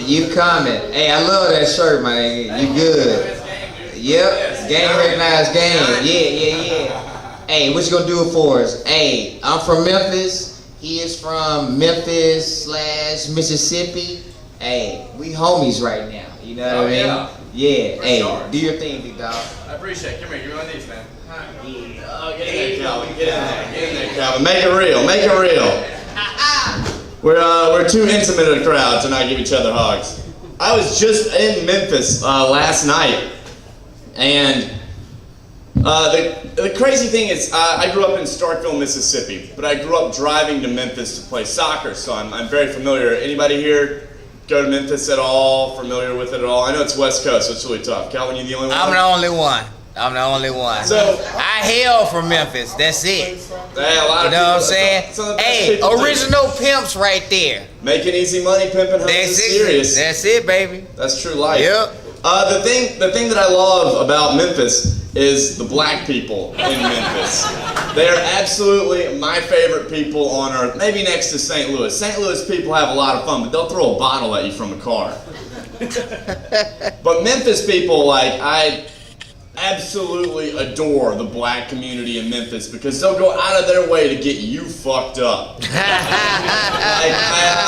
You coming. Hey, I love that shirt, man. You good. Yep. Game recognized game. Yeah. Hey, what you gonna do it for us? Hey, I'm from Memphis. He is from Memphis/Mississippi. Hey, we homies right now. You know what I mean? Yeah. Hey, sure. Do your thing, big dog. I appreciate it. Come here, give me one of these, man. Yeah. Get in there, Calvin. Get in there, Calvin. Make it real. Make it real. We're too intimate a crowd to not give each other hugs. I was just in Memphis last night, and the crazy thing is I grew up in Starkville, Mississippi, but I grew up driving to Memphis to play soccer, so I'm very familiar. Anybody here go to Memphis at all? Familiar with it at all? I know it's West Coast, so it's really tough. Calvin, you the only one? I'm the only one. So I hail from Memphis. That's it. Yeah, a lot you of know people, what I'm saying? Hey, original pimps right there. Making easy money, pimping hoes is serious. That's it, baby. That's true life. Yep. The thing that I love about Memphis is the black people in Memphis. They are absolutely my favorite people on earth. Maybe next to St. Louis. St. Louis people have a lot of fun, but they'll throw a bottle at you from a car. But Memphis people, I absolutely adore the black community in Memphis because they'll go out of their way to get you fucked up.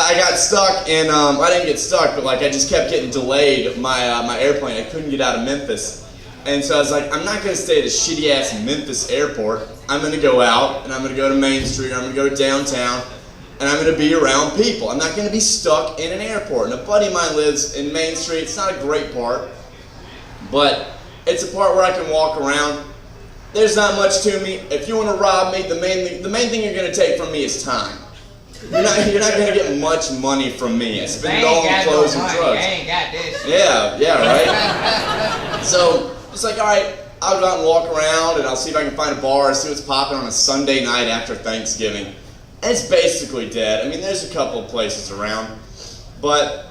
I got stuck in, I didn't get stuck, but I just kept getting delayed. My airplane, I couldn't get out of Memphis. And so I was like, I'm not going to stay at a shitty ass Memphis airport. I'm going to go out and I'm going to go to Main Street, or I'm going to go to downtown, and I'm going to be around people. I'm not going to be stuck in an airport. And a buddy of mine lives in Main Street. It's not a great part, but it's a part where I can walk around. There's not much to me. If you want to rob me, the main thing you're going to take from me is time. You're not going to get much money from me. I spend it all on clothes and drugs. I ain't got this. Yeah, right? So, it's like, all right, I'll go out and walk around, and I'll see if I can find a bar, see what's popping on a Sunday night after Thanksgiving. And it's basically dead. I mean, there's a couple of places around, but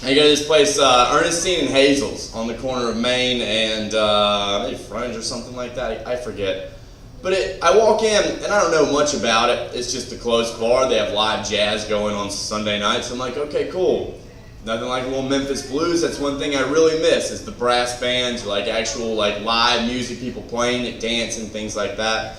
I go to this place, Ernestine and Hazel's, on the corner of Main and maybe Fringe or something like that. I forget. But I walk in, and I don't know much about it. It's just a closed bar. They have live jazz going on Sunday nights. I'm like, okay, cool. Nothing like a little Memphis blues. That's one thing I really miss, is the brass bands, actual live music, people playing it, dancing, things like that.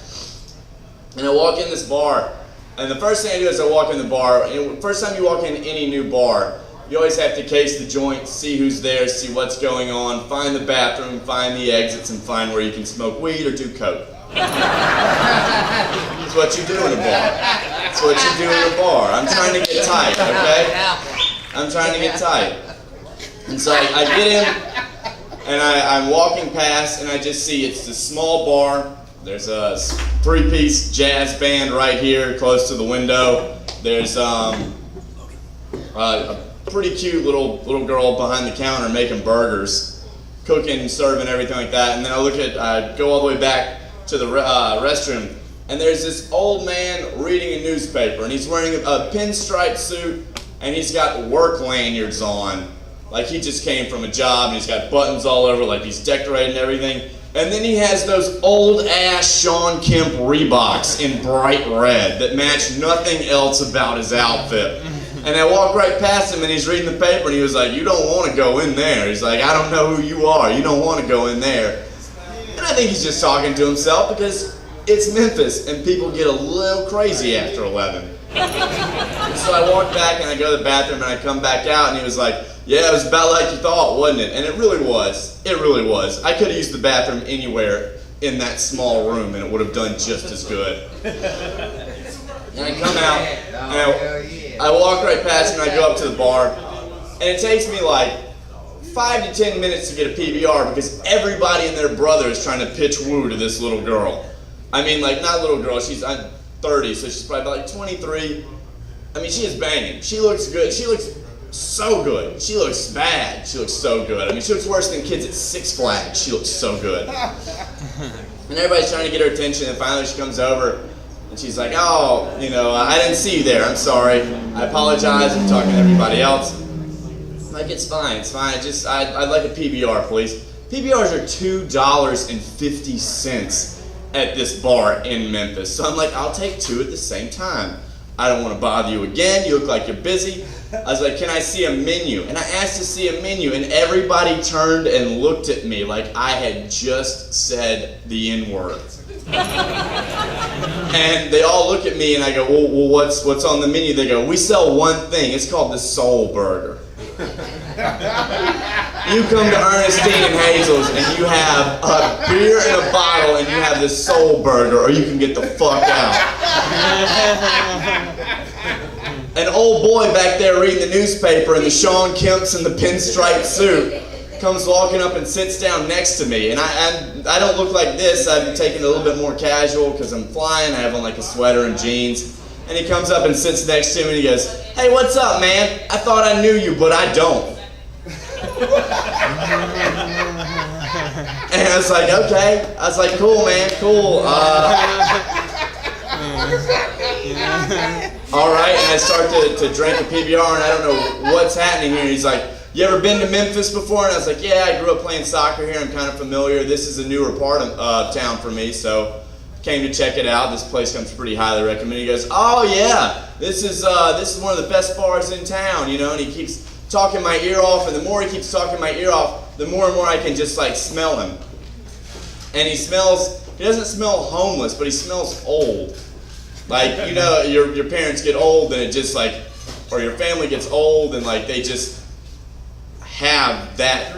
And I walk in this bar, and the first thing I do is I walk in the bar. And first time you walk in any new bar, you always have to case the joint, see who's there, see what's going on, find the bathroom, find the exits, and find where you can smoke weed or do coke. That's what you do in a bar. That's what you do in a bar. I'm trying to get tight, okay? I'm trying to get tight. And so I get in, and I'm walking past, and I just see it's this small bar. There's a three-piece jazz band right here close to the window. There's a pretty cute little girl behind the counter making burgers, cooking, serving, everything like that. And then I go all the way back to the restroom, and there's this old man reading a newspaper, and he's wearing a pinstripe suit, and he's got work lanyards on, like he just came from a job, and he's got buttons all over, like he's decorating everything. And then he has those old ass Sean Kemp Reeboks in bright red that match nothing else about his outfit. And I walked right past him, and he's reading the paper, and he was like, "You don't want to go in there." He's like, "I don't know who you are. You don't want to go in there." And I think he's just talking to himself because it's Memphis, and people get a little crazy after 11. And so I walked back, and I go to the bathroom, and I come back out, and he was like, "Yeah, it was about like you thought, wasn't it?" And it really was. It really was. I could have used the bathroom anywhere in that small room, and it would have done just as good. And I come out, and I walk right past him, and I go up to the bar, and it takes me 5 to 10 minutes to get a PBR because everybody and their brother is trying to pitch woo to this little girl. I mean, not little girl, I'm 30, so she's probably about 23. I mean, she is banging. She looks good. She looks so good. She looks bad. She looks so good. I mean, she looks worse than kids at Six Flags. She looks so good. And everybody's trying to get her attention, and finally she comes over, and she's like, "Oh, I didn't see you there. I'm sorry. I apologize. I'm talking to everybody else." I'm like, it's fine. I'd like a PBR, please. PBRs are $2.50 at this bar in Memphis. So I'm like, I'll take two at the same time. I don't want to bother you again. You look like you're busy. I was like, can I see a menu? And I asked to see a menu, and everybody turned and looked at me like I had just said the N-word. And they all look at me, and I go, well, what's on the menu? They go, we sell one thing. It's called the Soul Burger. You come to Ernestine and Hazel's, and you have a beer in a bottle, and you have this Soul Burger, or you can get the fuck out. An old boy back there reading the newspaper in the Sean Kemp's and the pinstripe suit comes walking up and sits down next to me. And I don't look like this. I'm taking it a little bit more casual because I'm flying. I have on like a sweater and jeans. And he comes up and sits next to me and he goes, hey, what's up, man? I thought I knew you, but I don't. And I was like, okay. I was like, cool, man, cool. All right, and I start to drink a PBR, and I don't know what's happening here. He's like, you ever been to Memphis before? And I was like, yeah, I grew up playing soccer here. I'm kind of familiar. This is a newer part of town for me, so came to check it out. This place comes pretty highly recommended. He goes, oh yeah, this is one of the best bars in town, you know. And he keeps talking my ear off, and the more he keeps talking my ear off, the more and more I can just like smell him. And he doesn't smell homeless, but he smells old. Like, you know, your parents get old and it just like, or your family gets old and like they just have that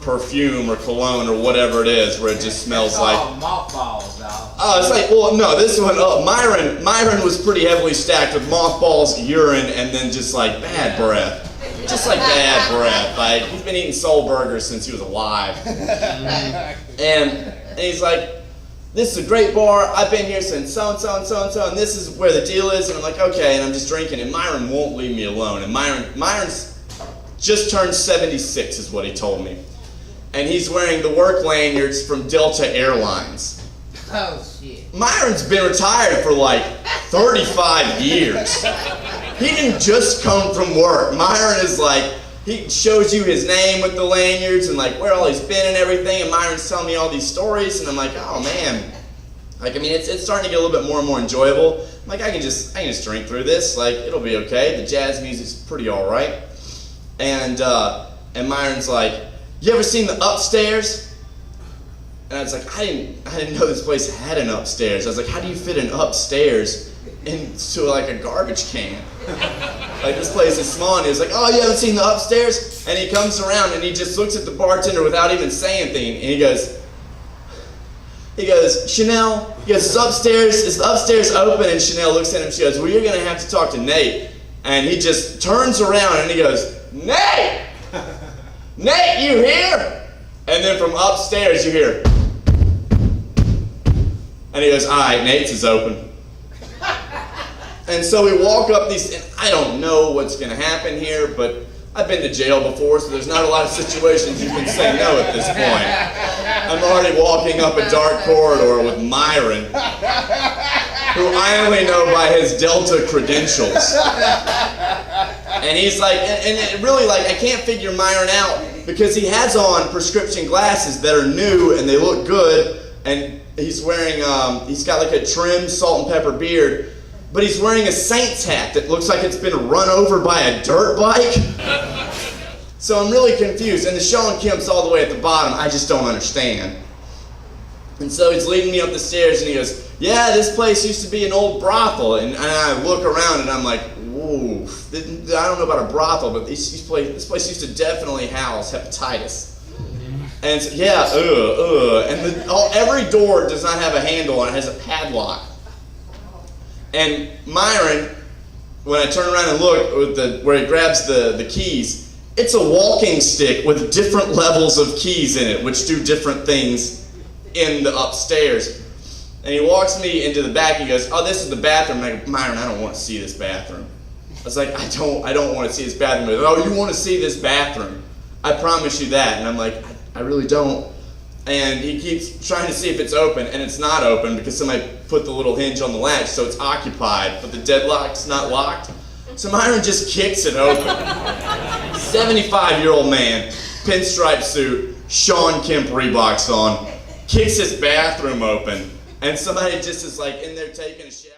perfume or cologne or whatever it is where it just smells like mothballs, dog. Oh, it's like, well, no, this one, Myron was pretty heavily stacked with mothballs, urine, and then just like bad breath. Just like bad breath. Like, he's been eating Soul Burgers since he was alive. And he's like, this is a great bar. I've been here since so-and-so and so-and-so, and this is where the deal is. And I'm like, okay, and I'm just drinking, and Myron won't leave me alone. And Myron's just turned 76 is what he told me. And he's wearing the work lanyards from Delta Airlines. Oh, shit. Myron's been retired for like 35 years. He didn't just come from work. Myron is like, he shows you his name with the lanyards and like where all he's been and everything, and Myron's telling me all these stories, and I'm like, oh man. Like, I mean, it's starting to get a little bit more and more enjoyable. I'm like, I can just drink through this. Like, it'll be okay. The jazz music's pretty all right. And Myron's like, you ever seen the Upstairs? And I was like, I didn't know this place had an upstairs. I was like, how do you fit an upstairs into like a garbage can? Like, this place is small. And he was like, oh, you haven't seen the Upstairs? And he comes around and he just looks at the bartender without even saying anything. And he goes, Chanel, he goes, is the upstairs open? And Chanel looks at him, she goes, well, you're gonna have to talk to Nate. And he just turns around and he goes, Nate! Nate, you here? And then from upstairs you hear, and he goes, all right, Nate's is open. And so we walk up these, and I don't know what's going to happen here, but I've been to jail before, so there's not a lot of situations you can say no at this point. I'm already walking up a dark corridor with Myron, who I only know by his Delta credentials. And he's like, and it really, like, I can't figure Myron out because he has on prescription glasses that are new and they look good, and he's wearing, he's got like a trimmed salt and pepper beard, but he's wearing a Saints hat that looks like it's been run over by a dirt bike. So I'm really confused, and the Sean Kemp's all the way at the bottom. I just don't understand. And so he's leading me up the stairs, and he goes, yeah, this place used to be an old brothel. And I look around, and I'm like, whoa, I don't know about a brothel, but this place used to definitely house hepatitis. And so, yeah, and every door does not have a handle, and it has a padlock. And Myron, when I turn around and look where he grabs the keys, it's a walking stick with different levels of keys in it, which do different things in the upstairs. And he walks me into the back. He goes, oh, this is the bathroom. And I go, Myron, I don't want to see this bathroom. I was like, I don't want to see this bathroom. He goes, oh, you want to see this bathroom? I promise you that. And I'm like, I really don't. And he keeps trying to see if it's open, and it's not open because somebody put the little hinge on the latch, so it's occupied, but the deadlock's not locked. So Myron just kicks it open. 75-year-old man, pinstripe suit, Sean Kemp Reeboks on, kicks his bathroom open, and somebody just is like in there taking a shower.